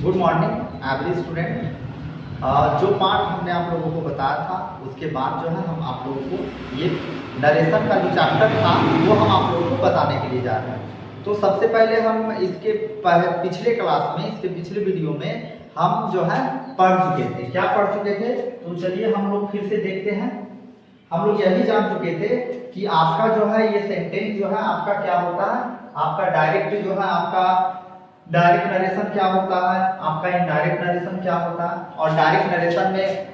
Good morning every student. जो part हमने आप लोगों को बताया था उसके बाद जो है हम आप लोगों को ये नरेशन का जो चैप्टर था वो हम आप लोगों को बताने के लिए जा रहे हैं। तो सबसे पहले हम इसके पिछले क्लास में, इसके पिछले वीडियो में हम जो है पढ़ चुके थे। क्या पढ़ चुके थे? तो चलिए हम लोग फिर से देखते हैं। हम लोग यही जान चुके थे कि आपका जो है ये सेंटेंस जो है आपका क्या होता है, आपका डायरेक्ट जो है आपका डायरेक्ट नरेशन क्या होता है, आपका इनडायरेक्ट नरेशन क्या होता है, और डायरेक्ट नरेशन में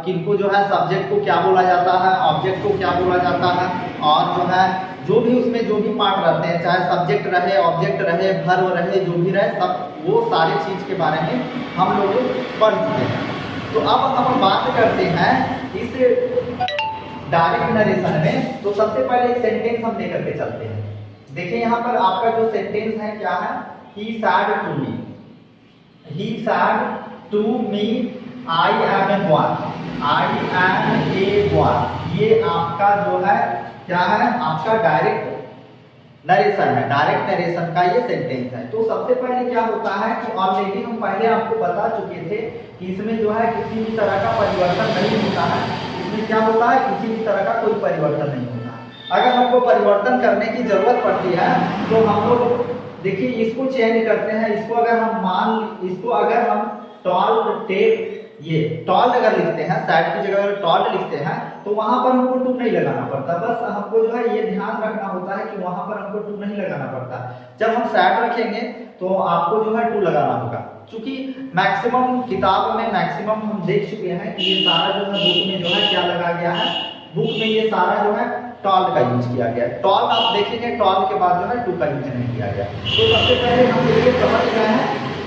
किनको जो है सब्जेक्ट को क्या बोला जाता है, ऑब्जेक्ट को क्या बोला जाता है, और जो है जो भी उसमें जो भी पार्ट रहते हैं, चाहे सब्जेक्ट रहे, ऑब्जेक्ट रहे, वर्ब रहे, जो भी रहे, सब वो सारी चीज के बारे में हम लोग पढ़ चुके हैं। तो अब हम बात करते हैं इस डायरेक्ट नरेशन में। तो सबसे पहले एक सेंटेंस हम लेकर के चलते हैं। देखिए यहाँ पर आपका जो सेंटेंस है क्या है, He said to me, he said to me, I am a boy, I am a boy। ये आपका जो है क्या है, आपका डायरेक्ट नरेशन है, डायरेक्ट नरेशन का ये सेंटेंस है। तो सबसे पहले क्या होता है कि ऑलरेडी हम पहले आपको बता चुके थे कि इसमें जो है किसी भी तरह का परिवर्तन नहीं होता है। इसमें क्या होता है, किसी भी तरह का कोई परिवर्तन नहीं होता। अगर हमको परिवर्तन करने की जरूरत पड़ती है तो हम लोग देखिए इसको चेंज करते हैं। इसको अगर हम टॉल टेप, ये टॉल अगर लिखते हैं, सैड की जगह अगर टॉल लिखते हैं तो वहां पर हमको टू नहीं लगाना पड़ता। बस हमको जो है ये ध्यान रखना होता है कि वहां पर हमको टू नहीं लगाना पड़ता। जब हम सैड रखेंगे तो आपको जो है टू लगाना होगा। क्योंकि मैक्सिमम किताब में मैक्सिमम हम देख चुके हैं कि ये सारा जो है बुक में जो है क्या लगा गया है, बुक में ये सारा जो है टॉल का यूज किया गया है। टॉल आप देखेंगे, टॉल के बाद जो है टू का यूज नहीं किया गया। तो सबसे पहले हम ये समझ गए हैं,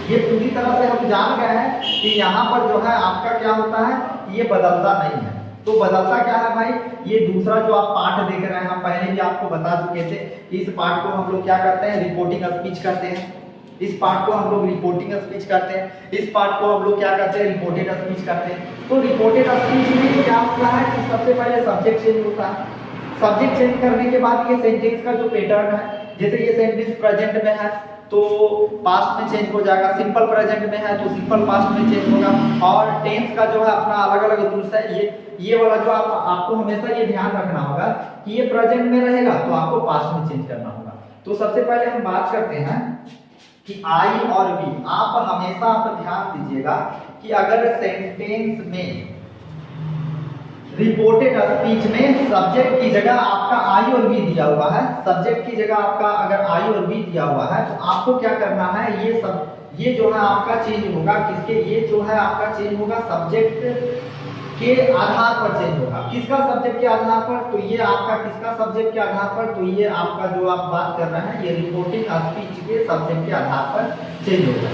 ये पूरी तरह से हम जान गए हैं कि यहाँ पर जो है आपका क्या होता है, ये बदलता नहीं है। तो बदलता क्या है भाई, ये दूसरा जो आप पार्ट देख रहे हैं, हम पहले भी आपको बता चुके थे। इस पार्ट को हम लोग क्या करते हैं, रिपोर्टिंग स्पीच करते हैं। इस पार्ट को हम लोग रिपोर्टिंग स्पीच करते हैं। इस पार्ट को हम लोग क्या करते हैं, रिपोर्टेड स्पीच करते हैं। तो रिपोर्टेड स्पीच में क्या होता है कि सबसे पहले सब्जेक्ट चेंज होता है। सब्जेक्ट चेंज करने के बाद ये सेंटेंस का जो पैटर्न है, जैसे ये सेंटेंस प्रेजेंट में है तो पास्ट में चेंज हो जाएगा, सिंपल प्रेजेंट में है तो सिंपल पास्ट में चेंज होगा, और टेंस का जो है अपना अलग अलग रूल्स है। ये वाला जो आपको हमेशा ये ध्यान रखना होगा कि ये प्रेजेंट में रहेगा तो आपको पास्ट में चेंज करना होगा। तो सबसे पहले हम बात करते हैं कि आई और वी। आप हमेशा आप ध्यान दीजिएगा कि अगर सेंटेंस में रिपोर्टेड स्पीच में सब्जेक्ट की जगह आपका आई और वी दिया हुआ है, सब्जेक्ट की जगह आपका अगर आई और वी दिया हुआ है तो आपको क्या करना है, ये जो है आपका चेंज होगा किसके, ये जो है आपका चेंज होगा सब्जेक्ट के आधार पर चेंज होगा। किसका सब्जेक्ट के आधार पर, तो ये आपका किसका सब्जेक्ट के आधार पर, तो ये आपका जो आप बात कर रहे हैं ये रिपोर्टिंग स्पीच के सब्जेक्ट के आधार पर चेंज होगा।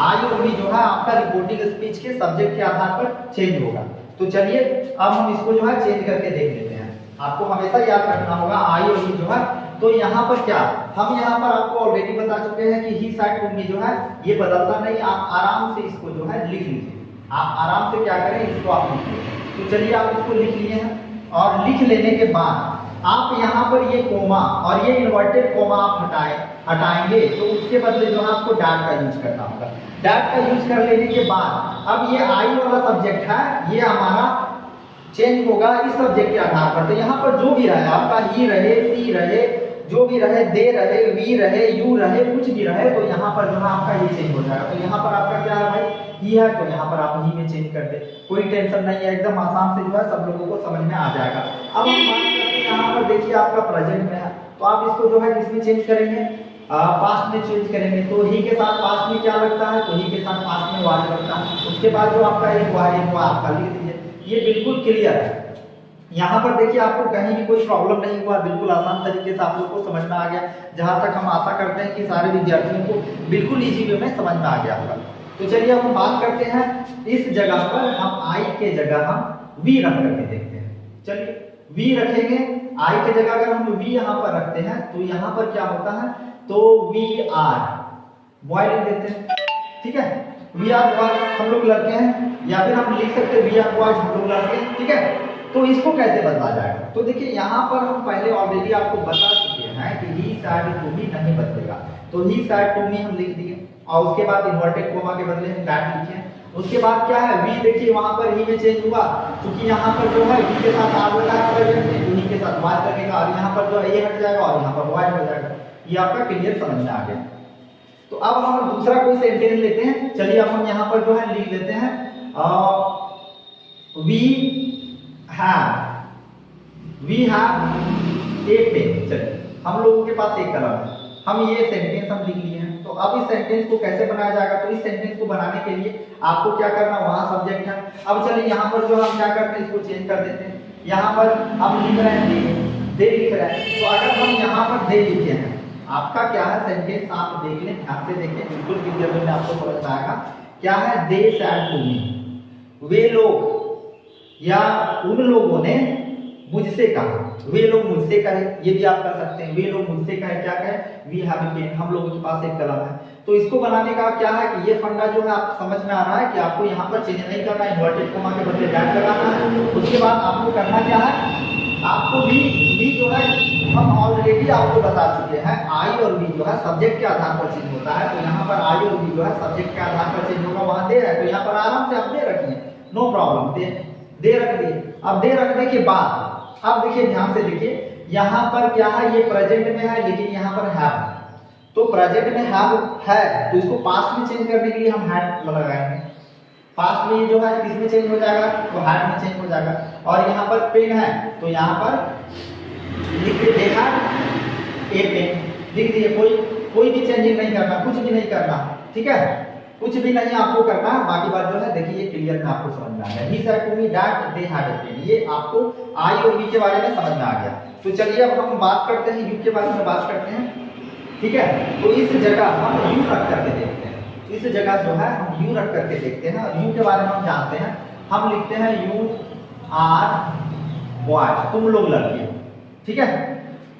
आई और वी जो है आपका रिपोर्टिंग स्पीच के सब्जेक्ट के आधार पर चेंज होगा। तो चलिए अब हम इसको जो है चेंज करके देख लेते हैं। आपको हमेशा याद रखना होगा आई और वी जो है। तो यहाँ पर क्या, हम यहाँ पर आपको ऑलरेडी बता चुके हैं कि ही साइड टू मी जो है ये बदलता नहीं। आप आराम से इसको जो है लिख लीजिए। आप आराम से क्या करें, इसको आप लिख लीजिए। तो चलिए आप इसको लिख लिए हैं, और लिख लेने के बाद आप यहाँ पर ये कोमा और ये इन्वर्टेड कोमा आप हटाएंगे तो उसके बदले जो है आपको डैट का यूज करना होगा। डैट का यूज कर लेने के बाद अब ये आई वाला सब्जेक्ट है, ये हमारा चेंज होगा इस सब्जेक्ट के आधार पर। तो यहाँ पर जो भी रहे, आपका ही रहे, सी रहे, जो भी रहे, दे रहे, वी रहे, यू रहे, कुछ भी रहे, तो यहाँ पर जो है आपका ये चेंज हो जाएगा। तो यहाँ पर आपका क्या है भाई, ही है, तो यहाँ पर आप ही में चेंज कर दे। कोई टेंशन नहीं है, एकदम आसान से जो है सब लोगों को समझ में आ जाएगा। अब हम बात करते हैं, यहाँ पर देखिए आपका प्रेजेंट में है तो आप इसको जो है किसमें चेंज करेंगे, पास्ट में चेंज करेंगे। तो ही के साथ पास्ट में क्या लगता है, तो ही के साथ पास्ट में वाज लगता है। उसके बाद जो आपका एक वाज है वो आपका लिख दीजिए। ये बिल्कुल क्लियर है। यहाँ पर देखिए आपको कहीं भी कोई प्रॉब्लम नहीं हुआ, बिल्कुल आसान तरीके से आप लोग को समझ में आ गया। जहां तक हम आशा करते हैं कि सारे विद्यार्थियों को बिल्कुल इजी वे में समझ में आ गया होगा। तो चलिए हम बात करते हैं, इस जगह पर हम आई के जगह हम वी रख करके देखते हैं। चलिए वी रखेंगे, आई के जगह अगर हम वी यहाँ पर रखते हैं तो यहाँ पर क्या होता है, तो वी आर बॉय लिख देते हैं। ठीक है, वी आर बॉय हम लोग लड़के हैं, या फिर हम लिख सकते हैं वी आर बॉयज हम लोग लड़के हैं। ठीक है, तो इसको कैसे बदला जाएगा, तो देखिए यहाँ पर हम पहले ऑलरेडी आपको बता चुके हैं कि ही सैड टू मी नहीं बदलेगा। तो ही सैड टू मी हम लिख दिए, और उसके बाद इन्वर्टेड कोमा के बदले हम डैट लिखे हैं। उसके बाद क्या है वी, देखिए वहां पर ही में चेंज हुआ, क्योंकि यहाँ पर जो है वी के साथ आर लगा है प्रेजेंट में, उन्हीं के साथ वाज लगेगा, और यहाँ पर जो है ये हट जाएगा और यहाँ पर वाज हो जाएगा। ये आपका क्लियर समझ में आ गया। तो अब हम दूसरा कोई सेंटेंस लेते हैं। चलिए अब हम यहाँ पर जो है लिख लेते हैं वी हैव ए पेन। चलिए हम लोगों के पास एक कलम है, हम ये सेंटेंस हम लिख लिए हैं। तो अब इस सेंटेंस को कैसे बनाया जाएगा? तो इस सेंटेंस को बनाने के लिए आपको क्या करना, वहां सब्जेक्ट है। अब चलिए यहाँ पर जो हम क्या करते हैं, इसको चेंज कर देते हैं। यहाँ पर हम लिख रहे हैं दे लिख रहे हैं, तो अगर हम यहाँ पर दे लिखे हैं, आपका क्या है सेंटेंस आप देख लें, ध्यान से देखें, बिल्कुल क्लियर में आपको समझ में आएगा। क्या है? दे सैड टू मी, वे लोग या उन लोगों ने मुझसे कहा, वे लोग मुझसे कहे, ये भी आप कर सकते हैं। वे लोग मुझसे कहे, क्या कहे? वी हैव ए पेन, हम लोगों के पास एक कलम है। तो इसको बनाने का क्या है कि ये फंडा जो है आपको समझ में आ रहा है कि आपको यहाँ पर चेंज नहीं करना है, इन्वर्टेड कोमा के बदले डैट लगाना है। उसके बाद आपको करना क्या है, आपको वी जो है हम ऑलरेडी आपको बता चुके हैं, आई और वी जो है सब्जेक्ट के आधार पर चेंज होता है। तो यहाँ पर आई और वी जो है सब्जेक्ट के आधार पर चेंज होगा, वहां दे है तो यहाँ पर आराम से आप दे रखिए, नो प्रॉब्लम, दे रख दिए। अब दे रखने के बाद अब देखिए ध्यान से देखिए, यहाँ पर क्या है, ये प्रेजेंट में है लेकिन यहाँ पर हैव, तो प्रेजेंट में हैव है तो इसको पास्ट में चेंज करने के लिए हम हैड लगाएंगे। पास्ट में जो है किस में चेंज हो जाएगा, तो हैड में चेंज हो जाएगा। और यहाँ पर पेन है तो यहाँ पर लिख दे हैड ए पेन, लिख दिए। कोई भी चेंजिंग नहीं करना, कुछ भी नहीं करना, ठीक है, कुछ भी नहीं आपको करना। बाकी बात जो है देखिए ये क्लियर में आपको समझ में आ गया। He said to me that they had a pen, ये आपको आई और वी के बारे में समझ में आ गया। तो चलिए अब हम बात करते हैं यू के बारे में बात करते हैं, ठीक है। तो इस जगह हम यू रख करके देखते हैं, इस जगह जो है हम यू रख करके देखते हैं। और यू के बारे में हम जानते हैं, हम लिखते हैं यू आर बॉयज, तुम लोग लड़के, ठीक है।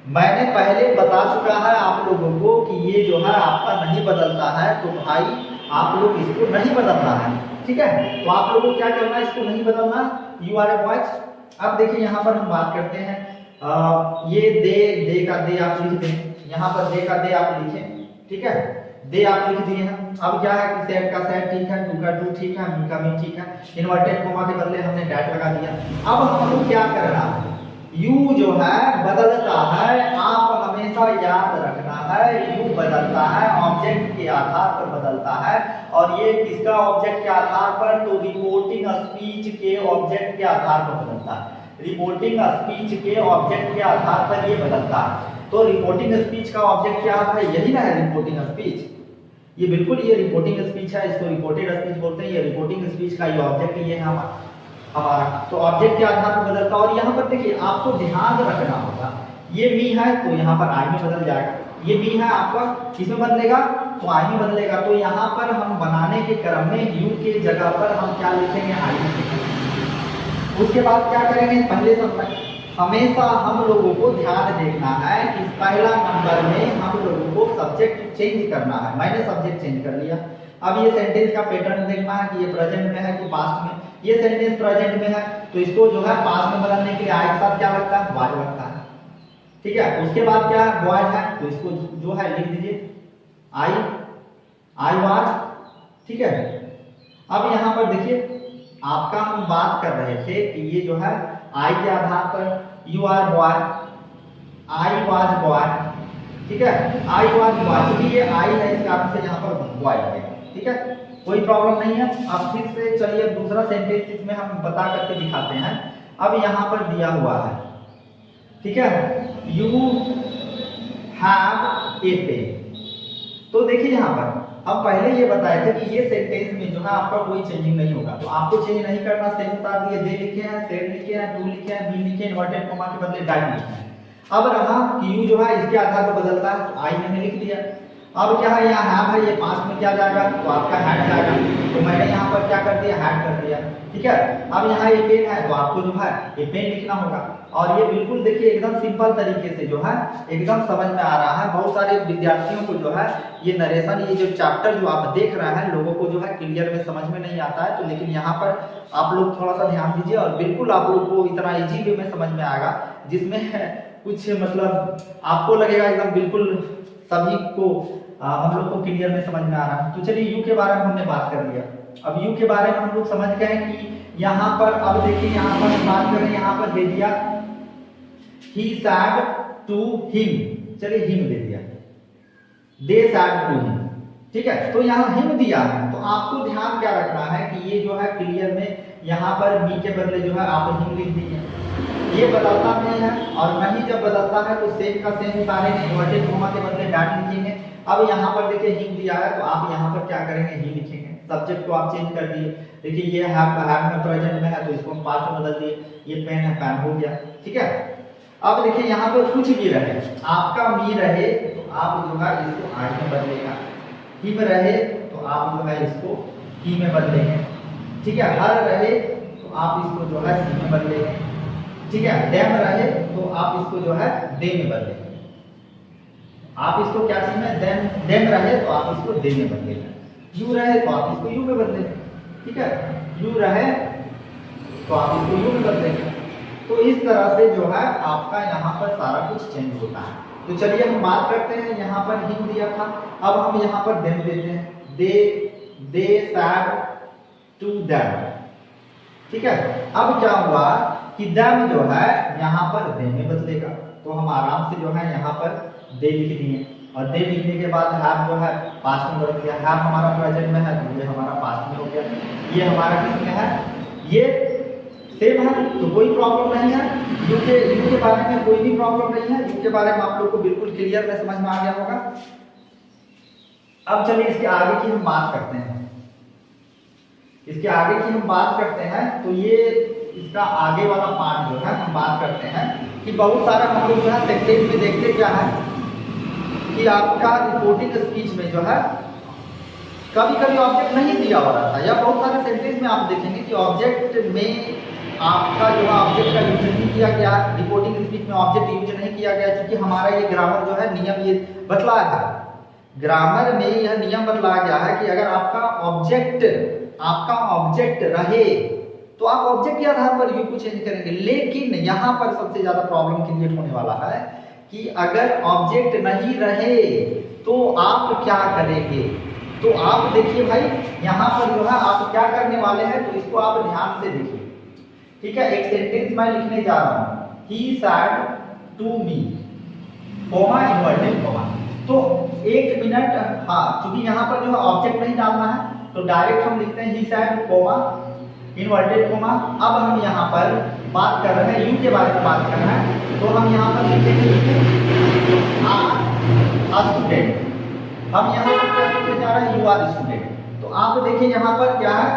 मैंने पहले बता चुका है आप लोगों को कि ये जो है आपका नहीं बदलता है, तो भाई आप लोग इसको नहीं बदलना है, ठीक है। तो आप लोगों को क्या करना है, इसको नहीं बदलना, यू आर ए बॉयज। अब देखिए यहाँ पर हम बात करते हैं, ये दे का दे आप लिख दें, यहाँ पर दे का दे आप लिखें, ठीक है, दे आप लिख दिए हैं। अब क्या है कि सेट का सेट ठीक है, टू का टू ठीक है, मी का मी ठीक है, इन्वर्टेड कोमा के बदले हमने डैट लगा दिया। अब हमको क्या करना है, यू जो है बदलता है, आप हमेशा याद रखना है, यू बदलता है, ऑब्जेक्ट के आधार पर बदलता है। और ये किसका ऑब्जेक्ट के आधार पर, तो रिपोर्टिंग स्पीच के ऑब्जेक्ट के आधार पर बदलता है, रिपोर्टिंग स्पीच के ऑब्जेक्ट के आधार पर ये बदलता है। तो रिपोर्टिंग स्पीच का ऑब्जेक्ट क्या है, यही ना है रिपोर्टिंग स्पीच, ये बिल्कुल ये रिपोर्टिंग स्पीच है, इसको रिपोर्टेड स्पीच बोलते हैं। ये रिपोर्टिंग स्पीच का ये ऑब्जेक्ट ये है हमारा, तो ऑब्जेक्ट के आधार पर बदलता है। और यहाँ पर देखिए आपको ध्यान रखना होगा, ये मी है तो यहाँ पर आई में बदल जाएगा, ये मी है आपका किसमें बदलेगा, तो आई में बदलेगा। तो यहाँ पर हम बनाने के क्रम में यू के जगह पर हम क्या लिखेंगे, आई लिखेंगे। उसके बाद क्या करेंगे, पहले समय हमेशा हम लोगों को ध्यान देखना है कि पहला नंबर में हम लोगों को सब्जेक्ट चेंज करना है। मैंने सब्जेक्ट चेंज कर लिया। अब ये सेंटेंस का पैटर्न देखना है कि ये प्रेजेंट में है कि पास्ट में। ये सेंटेंस प्रेजेंट में है तो इसको जो है पास्ट में बदलने के लिए आई के साथ क्या लगता है, वाज लगता है, ठीक है। उसके बाद क्या है, बॉयज है तो इसको जो है लिख दीजिए आई वाज, ठीक है। अब यहाँ पर देखिए आपका हम बात कर रहे थे कि ये जो है आई के आधार पर you are boy, I was boy, ठीक है, आई वाज बॉय, क्योंकि ये आई है इस कारण से यहाँ पर बॉय लगेगा, ठीक है, कोई प्रॉब्लम नहीं है। अब फिर से चलिए दूसरा सेंटेंस इसमें हम बता करके दिखाते हैं। अब यहाँ पर दिया हुआ है, ठीक है, यू हैव ए पेन। तो देखिए यहाँ पर अब पहले ये बताया था कि ये सेंटेंस में जो है आपका कोई चेंजिंग नहीं होगा, तो आपको चेंज नहीं करना। सेम बता दिए, दे लिखे हैं, सेड लिखे हैं, टू लिखे हैं, बी लिखे हैं, इन्वर्टेड कोमा के बदले डाइट लिखे हैं। अब रहा कि यू जो है इसके आधार पर बदलता है, तो आई मैंने लिख दिया। अब क्या है, यहाँ हैव है, ये पास्ट में क्या जाएगा, तो आपका हैड जाएगा, तो मैंने यहाँ पर क्या कर दिया, हैड कर दिया, ठीक है। अब यहाँ ये पेन है तो आपको जो है ये पेन लिखना होगा। और ये बिल्कुल देखिए एकदम सिंपल तरीके से जो है एकदम समझ में आ रहा है। बहुत सारे विद्यार्थियों को जो है ये नरेशन, ये जो चैप्टर जो आप देख रहे हैं, लोगों को जो है क्लियर में समझ में नहीं आता है। तो लेकिन यहाँ पर आप लोग थोड़ा सा ध्यान दीजिए और बिल्कुल आप लोग को इतना इजी वे में समझ में आएगा, जिसमें कुछ मतलब आपको लगेगा एकदम बिल्कुल सभी को हम लोग को क्लियर में समझ में आ रहा है। तो चलिए यू के बारे में हमने बात कर लिया। अब यू के बारे में हम लोग समझ गए कि यहाँ पर अब देखिए यहाँ पर हम बात करें, यहाँ पर दे दिया he said to him, चलिए हिम दे दिया, they said to him, ठीक है। तो यहाँ हिम दिया है, तो आपको ध्यान क्या रखना है कि ये जो है क्लियर में यहाँ पर बी के बदले जो है आप हिम लिख दीजिए। ये बदलता नहीं है, और नहीं जब बदलता है तो सेम का सेम उतारेंगे, इन्वर्टेड कोमा के बदले डैट लिखेंगे। अब यहाँ पर देखिए हिम दिया है, तो आप यहाँ पर क्या करेंगे, ही लिखेंगे। सब्जेक्ट को आप चेंज कर दिए, देखिए ये हैव में प्रेजेंट में है तो इसको हम पास्ट में बदल दिए, ये पेन है पैन हो गया, ठीक है। अब देखिए यहाँ पर कुछ भी रहे, आपका मी रहे तो आप जो है इसको आर में बदलेगा, हिम रहे तो आप जो है इसको ही में बदलेंगे, ठीक है। हर रहे तो आप इसको जो है सी में बदलेंगे, ठीक है। डेम रहे तो आप इसको जो है दे में बदलेंगे, आप इसको क्या सी में, डेम रहे तो आप इसको दे में बदलेंगे, यू रहे तो आप इसको यू में बदलेंगे, ठीक है। यू रहे तो आप इसको यू में बदलेंगे। तो इस तरह से जो है आपका यहाँ पर सारा कुछ चेंज होता है। तो चलिए हम बात करते हैं, यहाँ पर हिम दिया था, अब हम यहाँ पर देम देते हैं, दे सैड टू देम, ठीक है। अब क्या हुआ कि देम जो है यहाँ पर दे में बदलेगा, तो हम आराम से जो है यहाँ पर दे लिख दिए, और दे लिखने के बाद हैव जो है पास्ट में बदल दिया, हैव हमारा प्रेजेंट में है तो ये हमारा पास्ट में हो गया, ये हमारा किस में है, ये सेम है तो कोई प्रॉब्लम नहीं है। यू के बारे में कोई भी प्रॉब्लम नहीं है, यू के बारे में आप लोग को बिल्कुल क्लियर में समझ में आ गया होगा। अब चलिए इसके आगे की हम बात करते हैं, इसके आगे की हम बात करते हैं। तो ये इसका आगे वाला पार्ट जो है हम बात करते हैं कि बहुत सारा हम लोग जो है सेंटेंस में देखते क्या है कि आपका रिपोर्टिंग स्पीच में जो है कभी कभी ऑब्जेक्ट नहीं दिया हो रहा था, या बहुत सारे सेंटेंस में आप देखेंगे कि ऑब्जेक्ट में आपका जो है ऑब्जेक्ट का यूज नहीं किया गया, रिपोर्टिंग स्पीच में ऑब्जेक्ट यूज नहीं किया गया, क्योंकि हमारा ये ग्रामर जो है नियम ये बतलाया है, ग्रामर में यह नियम बतलाया गया है कि अगर आपका ऑब्जेक्ट रहे तो आप ऑब्जेक्ट के आधार पर यू को चेंज करेंगे। लेकिन यहाँ पर सबसे ज्यादा प्रॉब्लम क्रिएट होने वाला है कि अगर ऑब्जेक्ट नहीं रहे तो आप क्या करेंगे। तो आप देखिए भाई यहाँ पर जो है आप क्या करने वाले हैं, तो इसको आप ध्यान से देखिए, ठीक है। एक सेंटेंस मैं लिखने जा रहा हूँ, he said to me, coma inverted coma. तो एक मिनट, हाँ क्योंकि यहाँ पर जो है ऑब्जेक्ट नहीं डालना है तो डायरेक्ट हम लिखते हैं he said coma inverted coma. अब हम यहाँ पर बात कर रहे हैं यू के बारे में बात करना है, तो हम यहाँ पर लिखेंगे स्टूडेंट। हम यहाँ पर क्या लिखने जा रहे हैं, यू आर स्टूडेंट। तो आप देखिए यहाँ पर क्या है,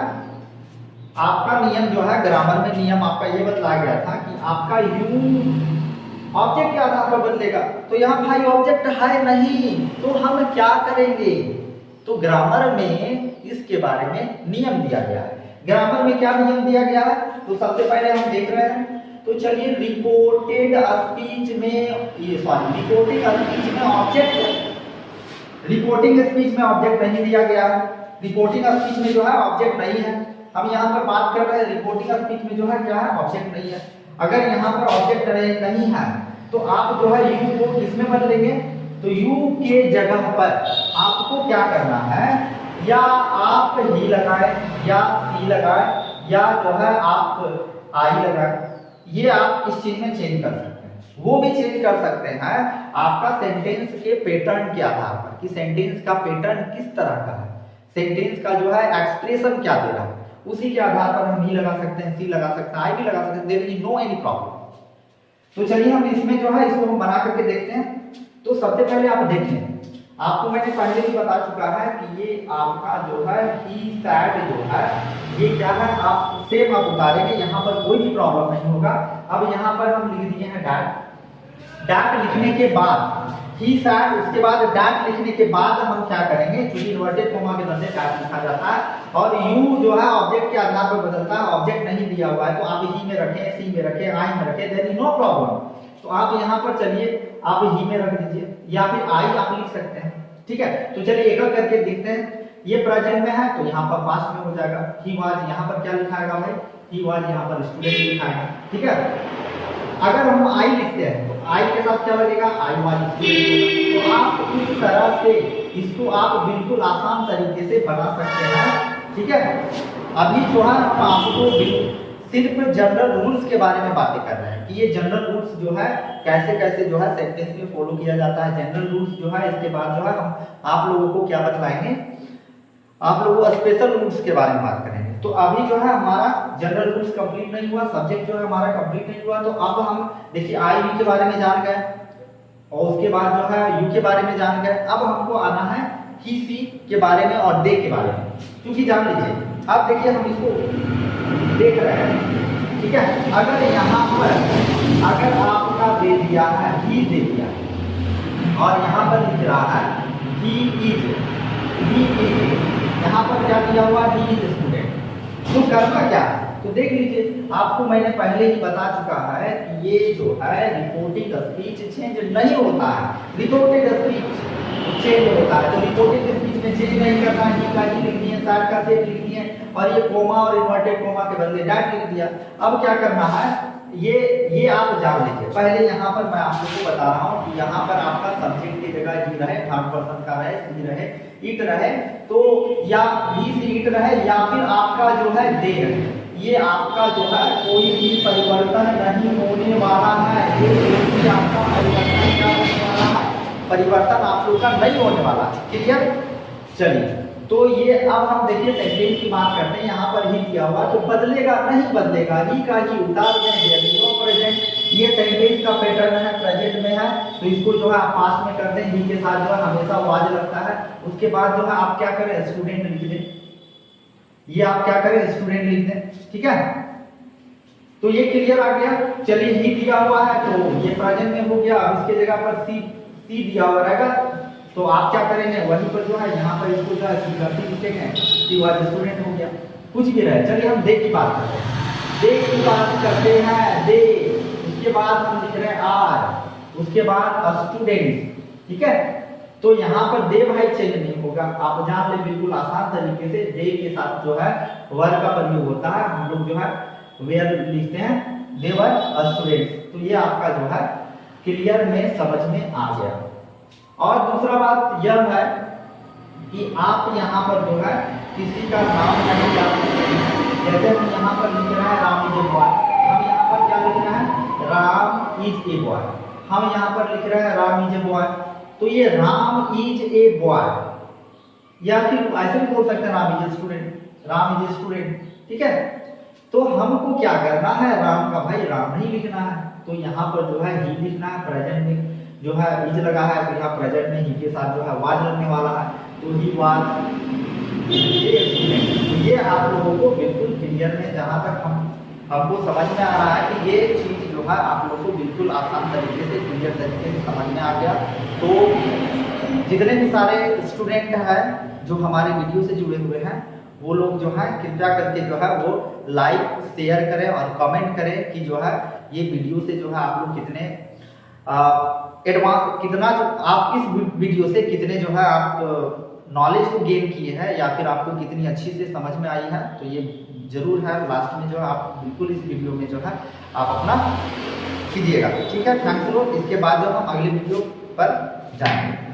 आपका नियम जो है ग्रामर में नियम आपका ये बतलाया गया था कि आपका यू ऑब्जेक्ट के आधार पर बदलेगा। तो यहाँ भाई ऑब्जेक्ट है नहीं तो हम क्या करेंगे, तो ग्रामर में इसके बारे में नियम दिया गया है। ग्रामर में क्या नियम दिया गया है, तो सबसे पहले हम देख रहे हैं, तो चलिए रिपोर्टेड स्पीच में रिपोर्टिंग स्पीच में ऑब्जेक्ट नहीं दिया गया है। रिपोर्टिंग स्पीच में जो है ऑब्जेक्ट नहीं है। हम यहाँ पर बात कर रहे हैं रिपोर्टिंग स्पीच में जो है क्या है, ऑब्जेक्ट नहीं है। अगर यहाँ पर ऑब्जेक्ट नहीं है तो आप जो है यू को किसमें बदलेंगे, तो यू के जगह पर आपको क्या करना है, या आप ही लगाए या सी लगाए या जो है आप आई लगाए, ये आप इस चीज में चेंज कर सकते हैं। वो भी चेंज कर सकते हैं आपका सेंटेंस के पैटर्न के आधार पर कि सेंटेंस का पैटर्न किस तरह का है, सेंटेंस का जो है एक्सप्रेशन क्या दे रहा है, उसी के आधार पर हम ही लगा सकते हैं, सी लगा सकते हैं, आई भी लगा सकते हैं, there is no any problem. तो चलिए हम इसमें जो है इसको हम बना करके देखते हैं। तो सबसे पहले आप देखें, आपको मैंने पहले भी बता चुका है कि ये आपका जो है ही सैड जो है ये क्या है, आप सेम आप उतारेंगे, यहाँ पर कोई भी प्रॉब्लम नहीं होगा। अब यहाँ पर हम लिख दिए हैं डैट। डैट लिखने के बाद ही सैड, उसके बाद डैट लिखने के बाद हम क्या करेंगे, क्योंकि इन्वर्टेड कोमा के बदले डैट लिखा जाता है और यू जो है ऑब्जेक्ट के आधार पर बदलता है। ऑब्जेक्ट नहीं दिया हुआ है तो आप ही में रखें, सी में रखें, आई में रखें, देयर इज नो प्रॉब्लम। तो आप यहाँ पर चलिए आप ही में रख दीजिए या फिर आई आप लिख सकते हैं, ठीक है। तो चलिए एक एक करके देखते हैं। ये प्रेजेंट में है तो यहाँ पर पास्ट में हो जाएगा, ही वाज यहाँ पर क्या लिखाएगा भाई, ही वाज यहाँ पर स्टूडेंट लिखाएगा, ठीक है। अगर हम आई लिखते हैं तो आई के साथ क्या लगेगा, आई वाली स्टूडेंट। तो आप इस तरह से इसको आप बिल्कुल आसान तरीके से बना सकते हैं, ठीक है। अभी जो है हम आपको सिर्फ जनरल रूल्स के बारे में बातें कर रहे हैं कि ये जनरल रूल्स जो है कैसे कैसे जो है सेंटेंस में फॉलो किया जाता है। जनरल रूल्स जो है इसके बाद जो है हम आप लोगों को क्या बतलाएंगे, आप लोगों को स्पेशल रूल्स के बारे में बात करेंगे। तो अभी जो है हमारा जनरल रूल्स कंप्लीट नहीं हुआ, सब्जेक्ट जो है हमारा कंप्लीट नहीं हुआ। तो अब हम देखिए आई वी के बारे में जान गए और उसके बाद जो है यू के बारे में जान गए। अब हमको आना है ही सी के बारे में और दे के बारे में, क्योंकि जान लीजिए अब देखिए हम इसको देख रहे हैं, ठीक है। अगर यहाँ पर अगर आपका दे दिया है ही दे दिया और यहाँ पर लिख रहा है ही इज, यहाँ पर क्या दिया हुआ ही इज स्टूडेंट, तो करना क्या है, तो देख लीजिए आपको मैंने पहले ही बता चुका है कि ये जो है रिपोर्टिंग स्पीच चेंज नहीं होता है। रिपोर्टेड स्पीच चेंज होता है, तो रिपोर्टेड स्पीच में चेंज नहीं करना है, ही का ही लिखनी है, साइड का सेट लिखनी है और ये कोमा और इन्वर्टेड कोमा के बदले डैट लिख दिया। अब क्या करना है, ये आप जान लीजिए। पहले यहाँ पर मैं आप लोगों को बता रहा हूँ कि यहाँ पर आपका सब्जेक्ट की जगह ही रहे, थर्ड पर्सन का रहे, सी रहे, इट रहे, तो या भी से इट रहे या फिर आपका जो है दे रहे, ये आपका जो है कोई भी परिवर्तन नहीं होने वाला है। ये आपका परिवर्तन क्या होने वाला है, परिवर्तन आप लोग का नहीं होने वाला। क्लियर, चलिए तो ये अब हम देखिए सेंटेंस की बात करते हैं। यहाँ पर ही दिया हुआ तो बदलेगा नहीं, बदलेगा ही का ही उतार दें प्रेजेंट। ये सेंटेंस का पैटर्न है, प्रेजेंट में है तो इसको जो है आप पास्ट में करते हैं, ही के साथ जो है हमेशा वाज लगता है। उसके बाद जो है आप क्या करें, स्टूडेंट लिख दें, ये आप क्या करें स्टूडेंट लिख दें, ठीक है। तो ये क्लियर आ गया। चलिए ही दिया हुआ है तो ये प्रेजेंट में हो गया। अब इसके जगह पर सी दिया हुआ रहेगा तो आप क्या करेंगे, वहीं पर जो है यहाँ पर इसको जो है सी लिखेंगे, सी वाज स्टूडेंट हो गया, कुछ भी रहे। चलिए हम दे की बात करते हैं, दे की बात करते हैं, दे, उसके बाद हम लिख रहे हैं आर, उसके बाद स्टूडेंट, ठीक है। तो यहाँ पर दे भाई चेंज नहीं होगा, आप जान ले बिल्कुल आसान तरीके से दे के साथ जो है वर का प्रयोग होता है। हम लोग जो है वेयर लिखते हैं, दे वर स्टूडेंट्स। तो ये आपका जो है क्लियर में समझ में आ गया। और दूसरा बात यह है कि आप यहाँ पर जो है किसी का नाम नहीं याद करेंगे। जैसे हम यहाँ पर लिख रहे हैं राम इज ए बॉय, हम यहाँ पर क्या लिख रहे हैं, राम इज ए बॉय। हम यहाँ पर लिख रहे हैं राम इज ए बॉय, तो ये राम इज ए बॉय, या फिर ऐसे भी बोल सकते हैं Ram is a student, Ram is a student, ठीक है। तो हमको क्या करना है, राम का भाई राम नहीं लिखना है, तो यहाँ पर जो है ही लिखना है। प्रेजेंट में जो है इज लगा है तो यहाँ प्रेजेंट में ही के साथ जो है वाज लगने वाला है, तो ही वाज ये आप लोगों को बिल्कुल क्लियर में, जहाँ तक हमको समझ में आ रहा है कि ये चीज जो है आप लोगों को बिल्कुल आसान तरीके से क्लियर तरीके से समझ में आ गया। तो जितने भी सारे स्टूडेंट हैं जो हमारे वीडियो से जुड़े हुए हैं वो लोग जो है कृपया करके जो है वो लाइक शेयर करें और कमेंट करें कि जो है ये वीडियो से जो है आप लोग कितने एडवांस, कितना जो आप इस वीडियो से कितने जो है आप नॉलेज को गेन किए हैं या फिर आपको कितनी अच्छी से समझ में आई है। तो ये जरूर है लास्ट में जो है आप बिल्कुल इस वीडियो में जो है आप अपना कीजिएगा, ठीक है। Thanks lot. इसके बाद जो हम अगले वीडियो पर जाएंगे।